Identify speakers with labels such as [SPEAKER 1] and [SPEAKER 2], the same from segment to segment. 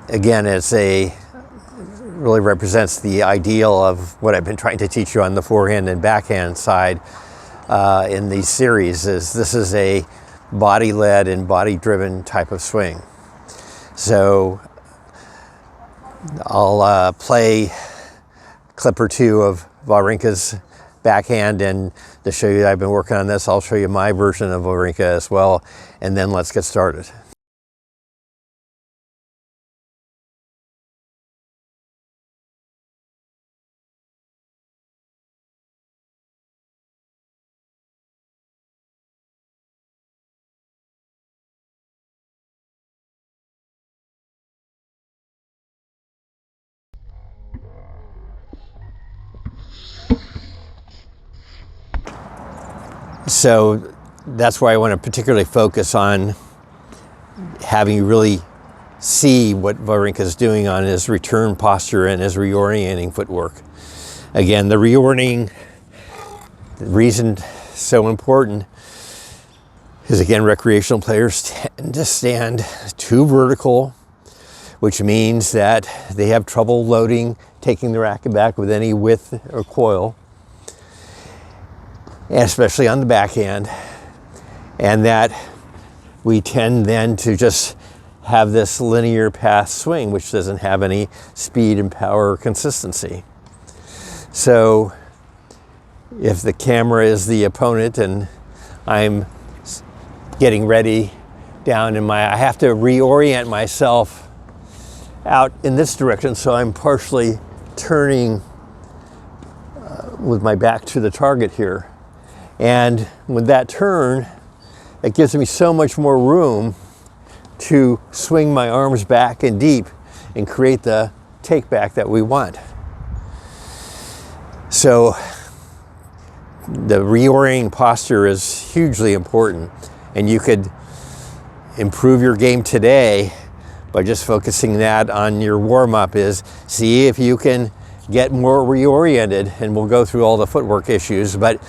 [SPEAKER 1] again, really represents the ideal of what I've been trying to teach you on the forehand and backhand side in these series. This is a body-led and body-driven type of swing. So I'll play a clip or two of Wawrinka's backhand, and to show you that I've been working on this, I'll show you my version of Wawrinka as well, and then let's get started. So that's why I want to particularly focus on having you really see what Wawrinka is doing on his return posture and his reorienting footwork. Again, the reorienting, the reason so important is, again, recreational players tend to stand too vertical, which means that they have trouble loading, taking the racket back with any width or coil, and especially on the backhand, and that we tend then to just have this linear path swing, which doesn't have any speed and power or consistency. So if the camera is the opponent and I'm getting ready down in I have to reorient myself out in this direction, so I'm partially turning with my back to the target here. And with that turn, it gives me so much more room to swing my arms back and deep and create the take back that we want. So the reorienting posture is hugely important, and you could improve your game today by just focusing that on your warm-up. Is see if you can get more reoriented, and we'll go through all the footwork issues, but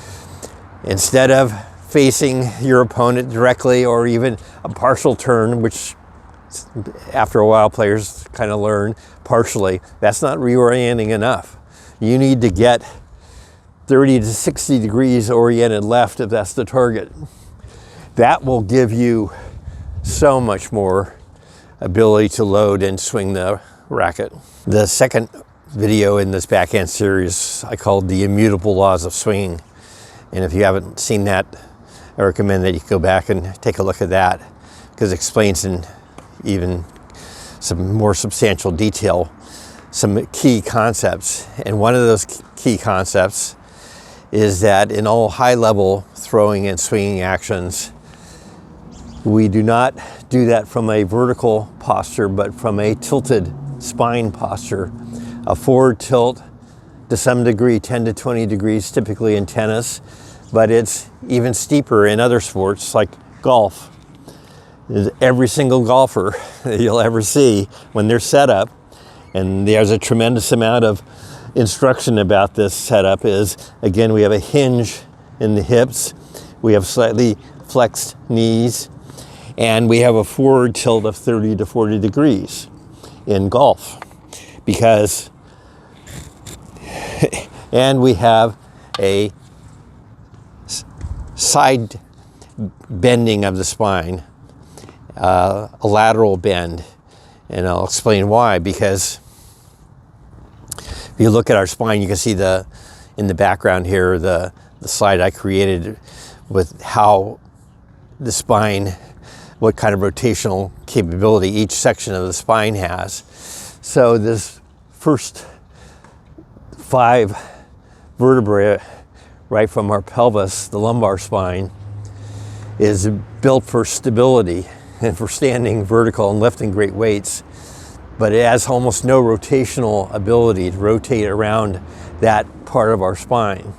[SPEAKER 1] instead of facing your opponent directly, or even a partial turn, which after a while players kind of learn partially, that's not reorienting enough. You need to get 30 to 60 degrees oriented left if that's the target. That will give you so much more ability to load and swing the racket. The second video in this backhand series I called The Immutable Laws of Swinging. And if you haven't seen that, I recommend that you go back and take a look at that, because it explains in even some more substantial detail some key concepts. And one of those key concepts is that in all high-level throwing and swinging actions, we do not do that from a vertical posture, but from a tilted spine posture. A forward tilt to some degree, 10 to 20 degrees typically in tennis, but it's even steeper in other sports like golf. Every single golfer that you'll ever see, when they're set up, and there's a tremendous amount of instruction about this setup, is, again, we have a hinge in the hips, we have slightly flexed knees, and we have a forward tilt of 30 to 40 degrees in golf, because and we have a side bending of the spine, a lateral bend, and I'll explain why. Because if you look at our spine, you can see in the background here the slide I created with how the spine, what kind of rotational capability each section of the spine has. So this first 5 vertebrae right from our pelvis, the lumbar spine, is built for stability and for standing vertical and lifting great weights, but it has almost no rotational ability to rotate around that part of our spine.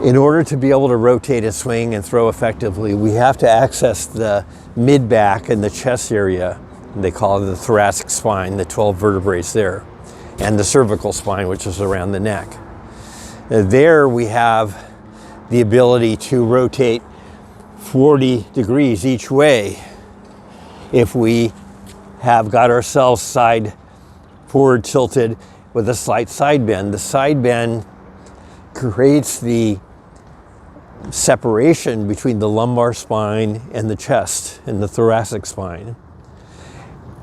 [SPEAKER 1] In order to be able to rotate and swing and throw effectively, we have to access the mid-back and the chest area. They call it the thoracic spine, the 12 vertebrae there, and the cervical spine, which is around the neck. There we have the ability to rotate 40 degrees each way if we have got ourselves side forward tilted with a slight side bend. The side bend creates the separation between the lumbar spine and the chest and the thoracic spine.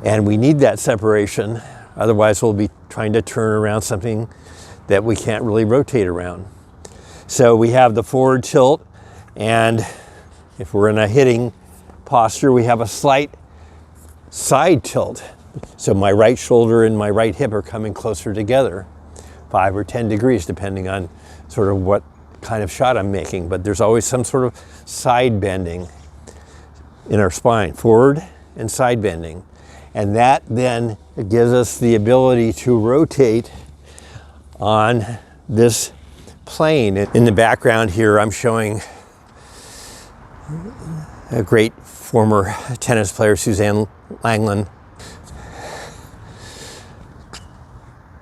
[SPEAKER 1] And we need that separation, otherwise we'll be trying to turn around something that we can't really rotate around. So we have the forward tilt, and if we're in a hitting posture, we have a slight side tilt. So my right shoulder and my right hip are coming closer together, 5 or 10 degrees, depending on sort of what kind of shot I'm making. But there's always some sort of side bending in our spine, forward and side bending. And that then gives us the ability to rotate on this plane. In the background here, I'm showing a great former tennis player, Suzanne Lenglen.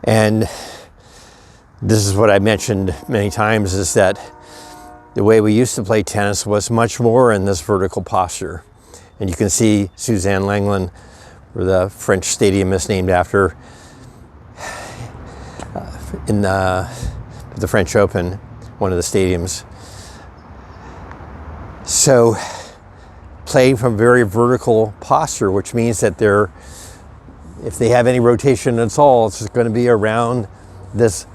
[SPEAKER 1] And this is what I mentioned many times, is that the way we used to play tennis was much more in this vertical posture. And you can see Suzanne Lenglen, where the French stadium is named after, in the French Open, one of the stadiums. So playing from very vertical posture, which means that if they have any rotation at all, it's going to be around this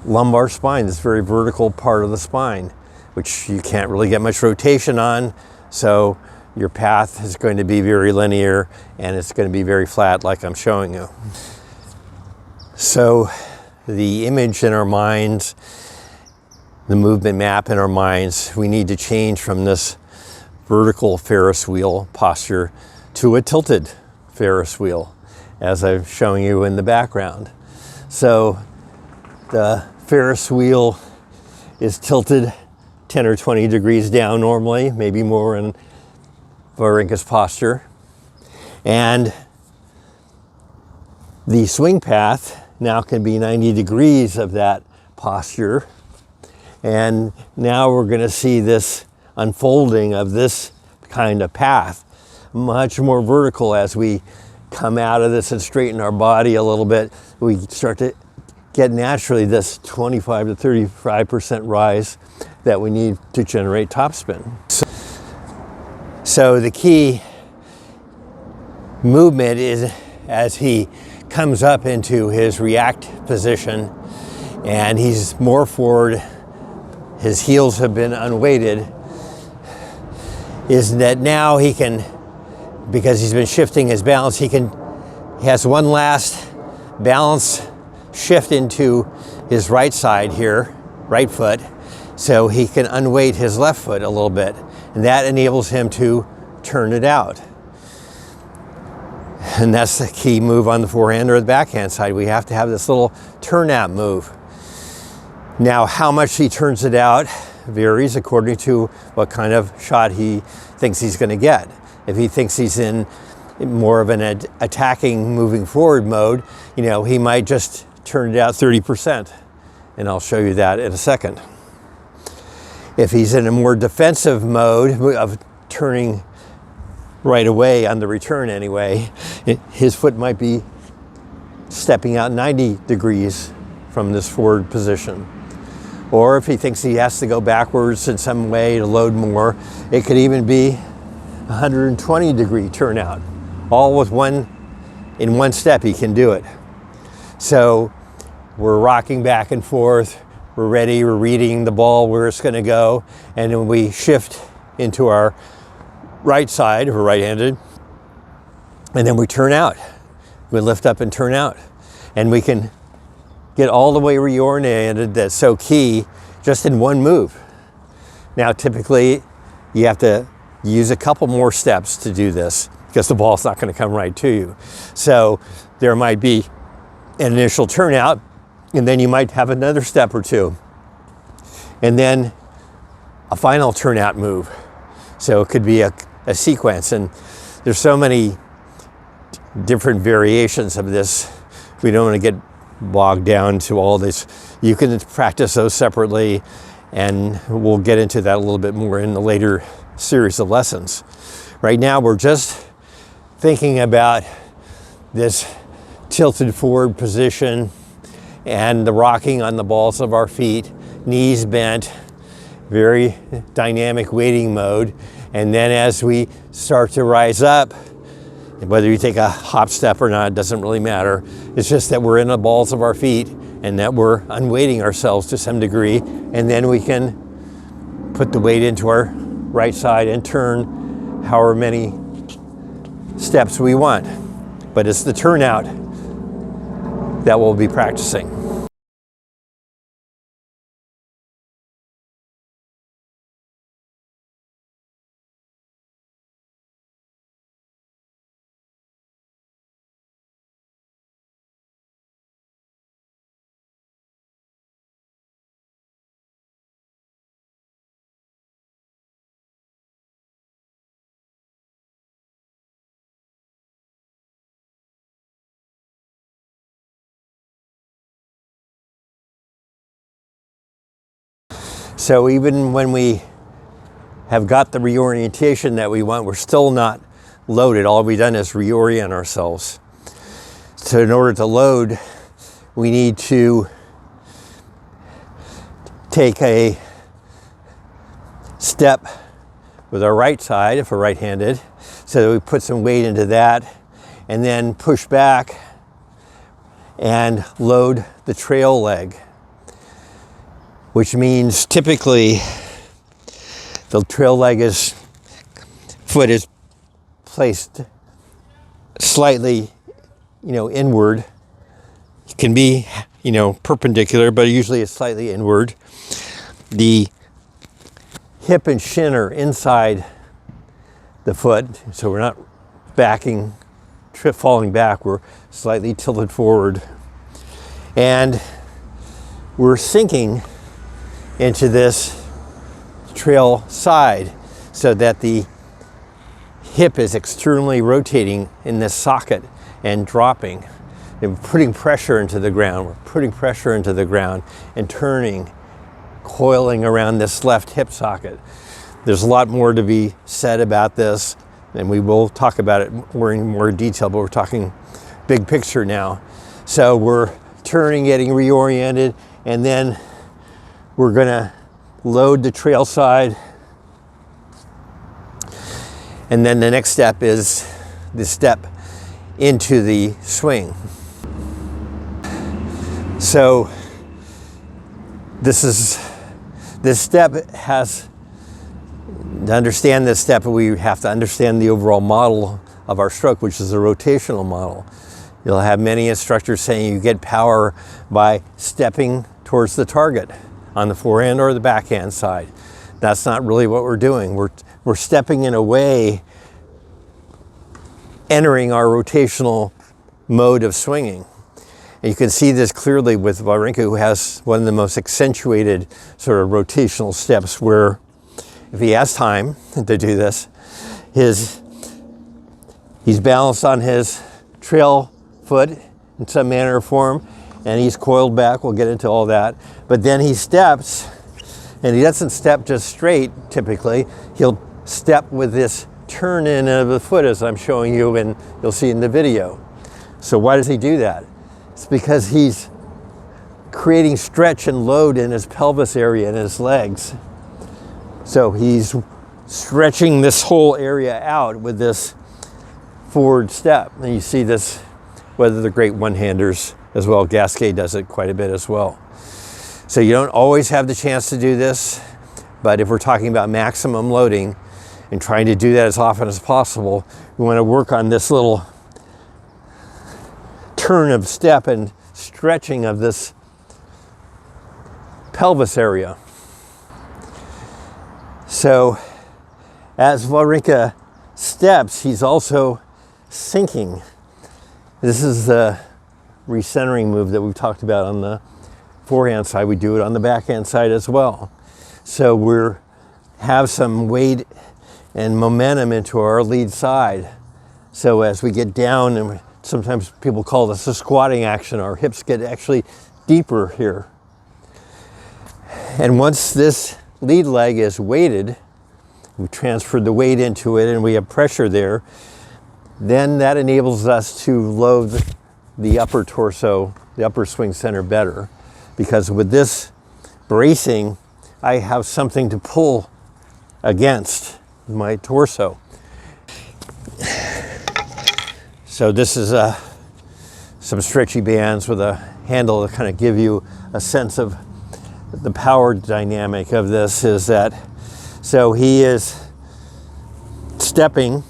[SPEAKER 1] lumbar spine, this very vertical part of the spine, which you can't really get much rotation on. So your path is going to be very linear and it's going to be very flat, like I'm showing you. So the image in our minds, the movement map in our minds, we need to change from this vertical Ferris wheel posture to a tilted Ferris wheel, as I'm showing you in the background. So the Ferris wheel is tilted 10 or 20 degrees down normally, maybe more in Wawrinka's posture. And the swing path now can be 90 degrees of that posture. And now we're going to see this unfolding of this kind of path, much more vertical. As we come out of this and straighten our body a little bit, we start to get naturally this 25 to 35% rise that we need to generate topspin. So the key movement is as he comes up into his react position and he's more forward, his heels have been unweighted, is that now he can, because he's been shifting his balance, he has one last balance shift into his right side here, right foot, so he can unweight his left foot a little bit, and that enables him to turn it out. And that's the key move on the forehand or the backhand side. We have to have this little turnout move. Now, how much he turns it out varies according to what kind of shot he thinks he's going to get. If he thinks he's in more of an attacking, moving forward mode, he might just turn it out 30%. And I'll show you that in a second. If he's in a more defensive mode of turning right away on the return anyway, his foot might be stepping out 90 degrees from this forward position. Or if he thinks he has to go backwards in some way to load more, it could even be 120 degree turnout. All with in one step he can do it. So we're rocking back and forth, we're ready, we're reading the ball where it's going to go, and then we shift into our right side, if we're right-handed, and then we turn out. We lift up and turn out. And we can get all the way reoriented, that's so key, just in one move. Now, typically, you have to use a couple more steps to do this because the ball's not going to come right to you. So there might be an initial turnout, and then you might have another step or two, and then a final turnout move. So it could be a sequence, and there's so many different variations of this. We don't want to get bogged down to all this. You can practice those separately, and we'll get into that a little bit more in the later series of lessons. Right now, we're just thinking about this tilted forward position and the rocking on the balls of our feet, knees bent, very dynamic weighting mode. And then as we start to rise up, whether you take a hop step or not, doesn't really matter. It's just that we're in the balls of our feet and that we're unweighting ourselves to some degree. And then we can put the weight into our right side and turn however many steps we want. But it's the turnout that we'll be practicing. So even when we have got the reorientation that we want, we're still not loaded. All we've done is reorient ourselves. So in order to load, we need to take a step with our right side, if we're right-handed, so that we put some weight into that, and then push back and load the trail leg, which means typically the trail leg foot is placed slightly, inward. It can be, perpendicular, but usually it's slightly inward. The hip and shin are inside the foot, so we're not falling back, we're slightly tilted forward. And we're sinking into this trail side so that the hip is externally rotating in this socket and dropping and putting pressure into the ground. We're putting pressure into the ground and turning, coiling around this left hip socket. There's a lot more to be said about this, and we will talk about it in more detail, but we're talking big picture now. So we're turning, getting reoriented, and then we're gonna load the trail side. And then the next step is the step into the swing. So this step has, to understand this step, we have to understand the overall model of our stroke, which is a rotational model. You'll have many instructors saying you get power by stepping towards the target on the forehand or the backhand side. That's not really what we're doing. We're stepping in a way, entering our rotational mode of swinging. And you can see this clearly with Wawrinka, who has one of the most accentuated sort of rotational steps, where if he has time to do this, he's balanced on his trail foot in some manner or form, and he's coiled back. We'll get into all that. But then he steps, and he doesn't step just straight typically. He'll step with this turn in of the foot, as I'm showing you, and you'll see in the video. So why does he do that? It's because he's creating stretch and load in his pelvis area and his legs. So he's stretching this whole area out with this forward step. And you see this, whether the great one-handers as well. Gasquet does it quite a bit as well. So you don't always have the chance to do this, but if we're talking about maximum loading and trying to do that as often as possible, we want to work on this little turn of step and stretching of this pelvis area. So as Wawrinka steps, he's also sinking. This is the recentering move that we've talked about on the forehand side. We do it on the backhand side as well. So we have some weight and momentum into our lead side. So as we get down, and sometimes people call this a squatting action, our hips get actually deeper here. And once this lead leg is weighted, we transferred the weight into it and we have pressure there, then that enables us to load the upper torso, the upper swing center better, because with this bracing, I have something to pull against my torso. So this is some stretchy bands with a handle to kind of give you a sense of the power dynamic of this. Is that, so he is stepping,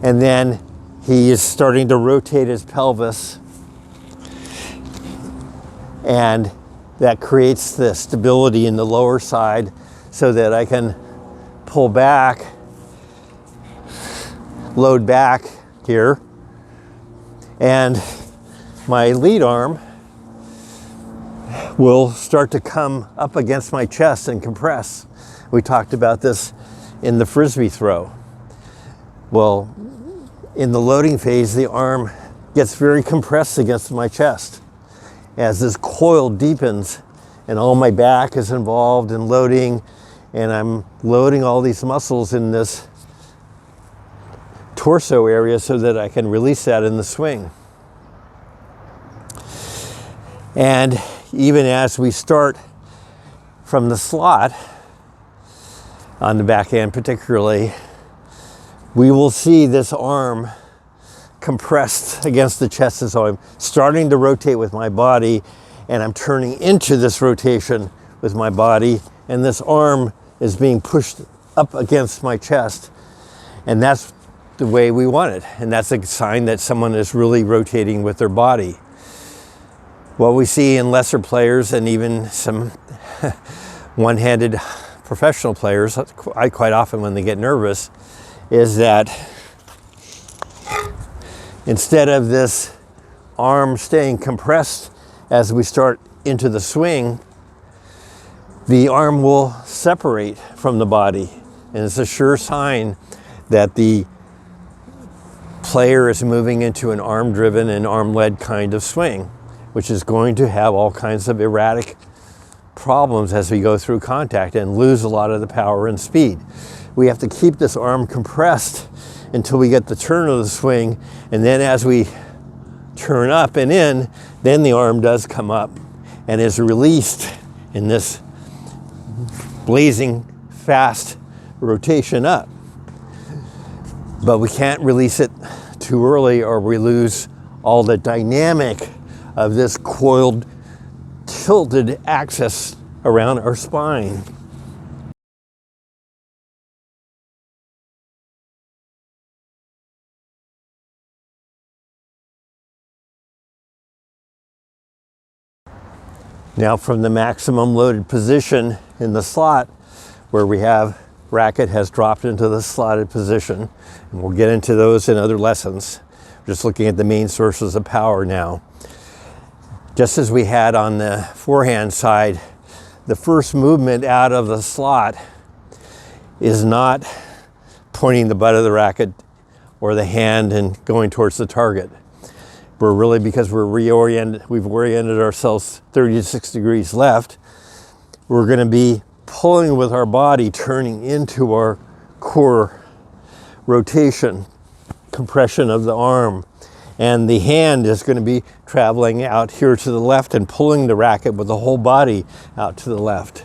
[SPEAKER 1] and then he is starting to rotate his pelvis, and that creates the stability in the lower side so that I can pull back, load back here, and my lead arm will start to come up against my chest and compress. We talked about this in the Frisbee throw. Well, in the loading phase, the arm gets very compressed against my chest. As this coil deepens and all my back is involved in loading, and I'm loading all these muscles in this torso area so that I can release that in the swing. And even as we start from the slot, on the backhand particularly, we will see this arm compressed against the chest. And so I'm starting to rotate with my body, and I'm turning into this rotation with my body, and this arm is being pushed up against my chest. And that's the way we want it. And that's a sign that someone is really rotating with their body. What we see in lesser players and even some one-handed professional players, I quite often when they get nervous, is that instead of this arm staying compressed as we start into the swing, the arm will separate from the body. And it's a sure sign that the player is moving into an arm-driven and arm-led kind of swing, which is going to have all kinds of erratic problems as we go through contact and lose a lot of the power and speed. We have to keep this arm compressed until we get the turn of the swing, and then as we turn up and in, then the arm does come up and is released in this blazing fast rotation up. But we can't release it too early or we lose all the dynamic of this coiled, tilted axis around our spine. Now from the maximum loaded position in the slot, where we have racket has dropped into the slotted position, and we'll get into those in other lessons. Just looking at the main sources of power now. Just as we had on the forehand side, the first movement out of the slot is not pointing the butt of the racket or the hand and going towards the target. We're really, because we've oriented ourselves 36 degrees left, we're going to be pulling with our body, turning into our core rotation, compression of the arm. And the hand is going to be traveling out here to the left and pulling the racket with the whole body out to the left.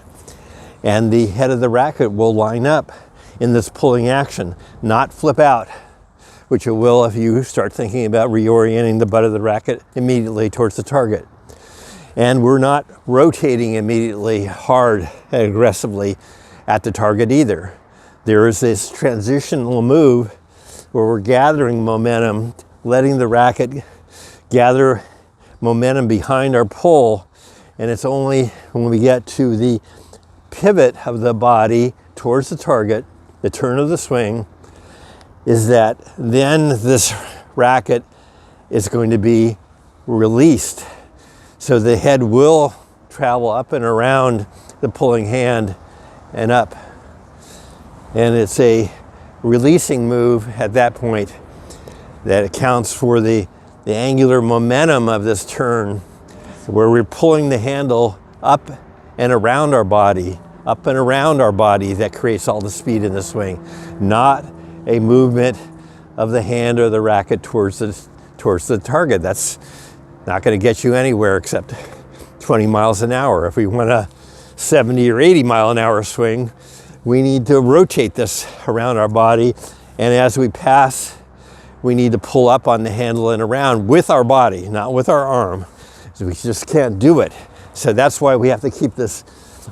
[SPEAKER 1] And the head of the racket will line up in this pulling action, not flip out, which it will if you start thinking about reorienting the butt of the racket immediately towards the target. And we're not rotating immediately hard and aggressively at the target either. There is this transitional move where we're gathering momentum, letting the racket gather momentum behind our pull, and it's only when we get to the pivot of the body towards the target, the turn of the swing, is that then this racket is going to be released. So the head will travel up and around the pulling hand and up. And it's a releasing move at that point that accounts for the angular momentum of this turn, where we're pulling the handle up and around our body, up and around our body, that creates all the speed in the swing, not a movement of the hand or the racket towards the target. That's not going to get you anywhere except 20 miles an hour. If we want a 70 or 80 mile an hour swing, we need to rotate this around our body, and as we pass, we need to pull up on the handle and around with our body, not with our arm. So we just can't do it. So that's why we have to keep this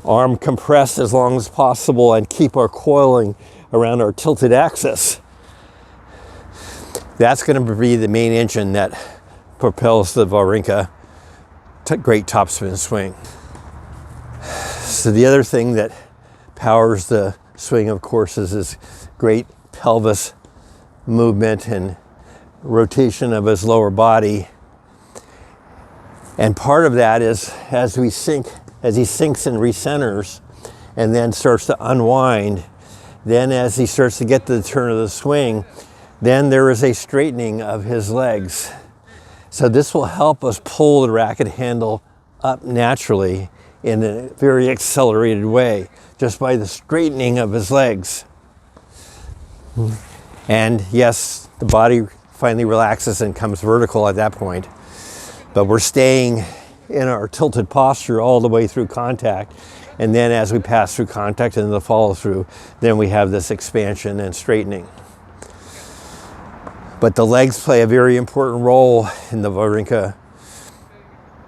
[SPEAKER 1] arm compressed as long as possible and keep our coiling around our tilted axis. That's going to be the main engine that propels the Wawrinka great topspin swing. So the other thing that powers the swing, of course, is this great pelvis movement and rotation of his lower body. And part of that is as he sinks and recenters and then starts to unwind, then as he starts to get to the turn of the swing, then there is a straightening of his legs. So this will help us pull the racket handle up naturally in a very accelerated way, just by the straightening of his legs. And yes, the body finally relaxes and comes vertical at that point, but we're staying in our tilted posture all the way through contact. And then as we pass through contact and the follow through, then we have this expansion and straightening. But the legs play a very important role in the Wawrinka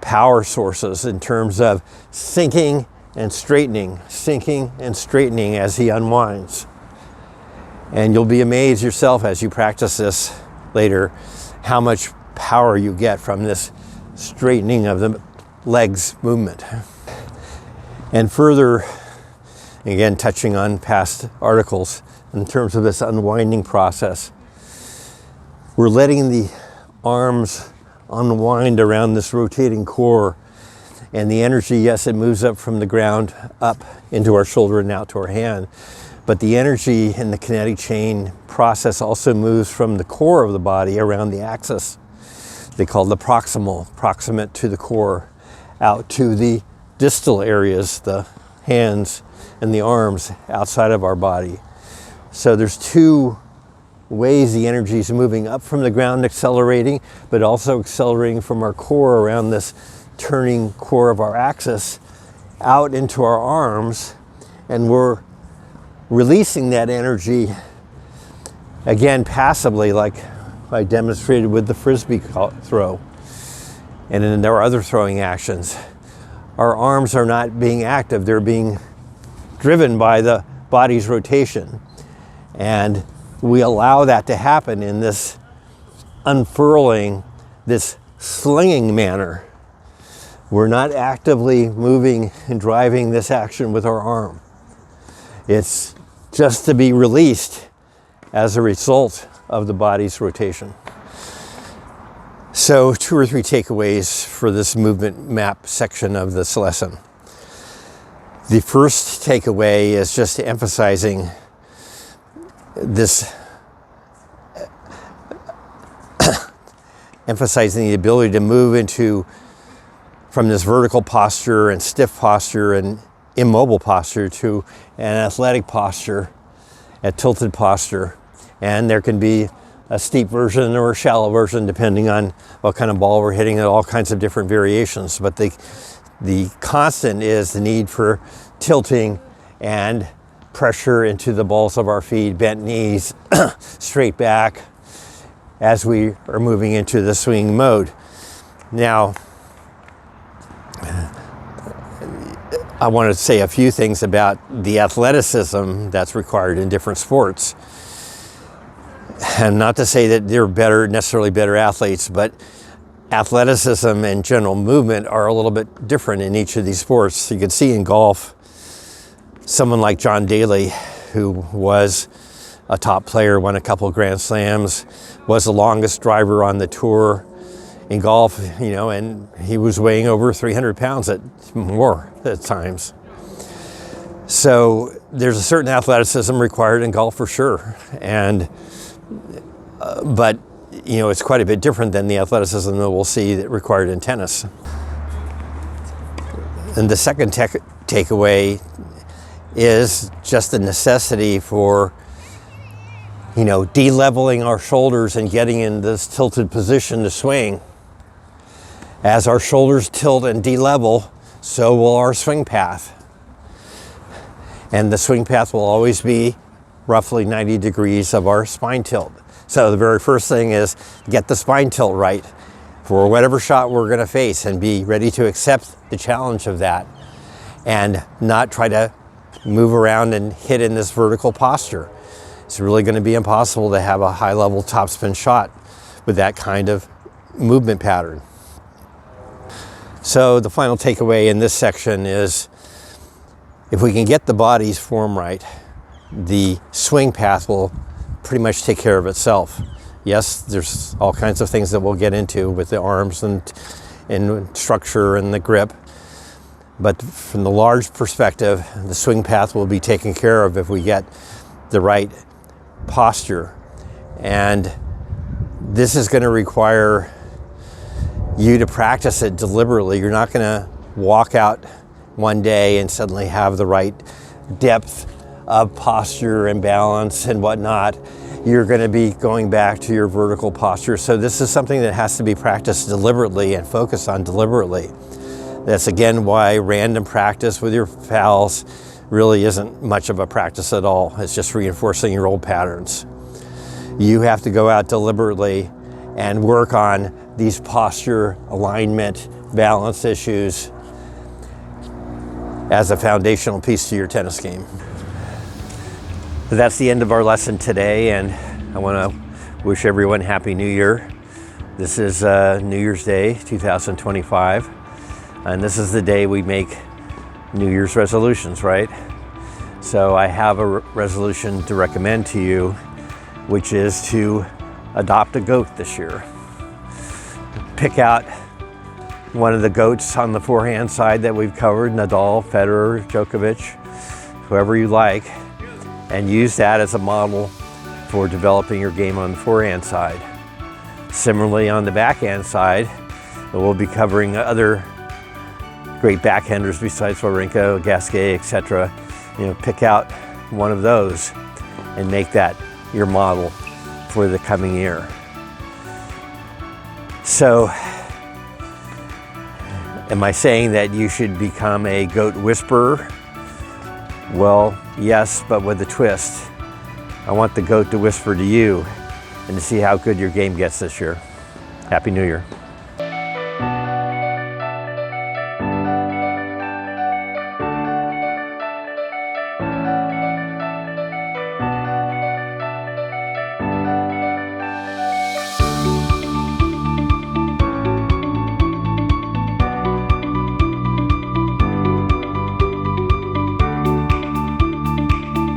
[SPEAKER 1] power sources in terms of sinking and straightening as he unwinds. And you'll be amazed yourself as you practice this later, how much power you get from this straightening of the legs movement. And further, again, touching on past articles, in terms of this unwinding process, we're letting the arms unwind around this rotating core, and the energy, yes, it moves up from the ground up into our shoulder and out to our hand, but the energy in the kinetic chain process also moves from the core of the body around the axis. They call the proximate to the core, out to the distal areas, the hands and the arms outside of our body. So there's two ways the energy is moving up from the ground, accelerating, but also accelerating from our core around this turning core of our axis out into our arms, and we're releasing that energy again passively, like I demonstrated with the frisbee throw, and then there are other throwing actions. Our arms are not being active, they're being driven by the body's rotation, and we allow that to happen in this unfurling, this slinging manner. We're not actively moving and driving this action with our arm. It's just to be released as a result of the body's rotation. So 2 or 3 takeaways for this movement map section of this lesson. The first takeaway is just emphasizing emphasizing the ability to move from this vertical posture and stiff posture and immobile posture to an athletic posture, a tilted posture. And there can be a steep version or a shallow version depending on what kind of ball we're hitting, and all kinds of different variations. But the constant is the need for tilting and pressure into the balls of our feet, bent knees, straight back, as we are moving into the swinging mode. Now, I want to say a few things about the athleticism that's required in different sports. And not to say that they're necessarily better athletes, but athleticism and general movement are a little bit different in each of these sports. You can see in golf, someone like John Daly, who was a top player, won a couple of Grand Slams, was the longest driver on the tour in golf, and he was weighing over 300 pounds more at times. So there's a certain athleticism required in golf for sure. But it's quite a bit different than the athleticism that we'll see that required in tennis. And the second takeaway is just the necessity for you know, de-leveling our shoulders and getting in this tilted position to swing. As our shoulders tilt and de-level, so will our swing path. And the swing path will always be roughly 90 degrees of our spine tilt. So the very first thing is get the spine tilt right for whatever shot we're going to face, and be ready to accept the challenge of that and not try to move around and hit in this vertical posture. It's really going to be impossible to have a high level topspin shot with that kind of movement pattern. So the final takeaway in this section is, if we can get the body's form right, the swing path will pretty much take care of itself. Yes, there's all kinds of things that we'll get into with the arms and structure and the grip. But from the large perspective, the swing path will be taken care of if we get the right posture. And this is going to require you to practice it deliberately. You're not going to walk out one day and suddenly have the right depth of posture and balance and whatnot. You're going to be going back to your vertical posture. So this is something that has to be practiced deliberately and focused on deliberately. That's again why random practice with your pals really isn't much of a practice at all. It's just reinforcing your old patterns. You have to go out deliberately and work on these posture, alignment, balance issues as a foundational piece to your tennis game. So that's the end of our lesson today, and I want to wish everyone Happy New Year. This is New Year's Day 2025, and this is the day we make New Year's resolutions, right? So I have a resolution to recommend to you, which is to adopt a goat this year. Pick out one of the goats on the forehand side that we've covered, Nadal, Federer, Djokovic, whoever you like, and use that as a model for developing your game on the forehand side. Similarly, on the backhand side, we'll be covering other great backhanders besides Wawrinka, Gasquet, etc. You know, pick out one of those and make that your model for the coming year. So, am I saying that you should become a goat whisperer? Well, yes, but with a twist. I want the goat to whisper to you and to see how good your game gets this year. Happy New Year.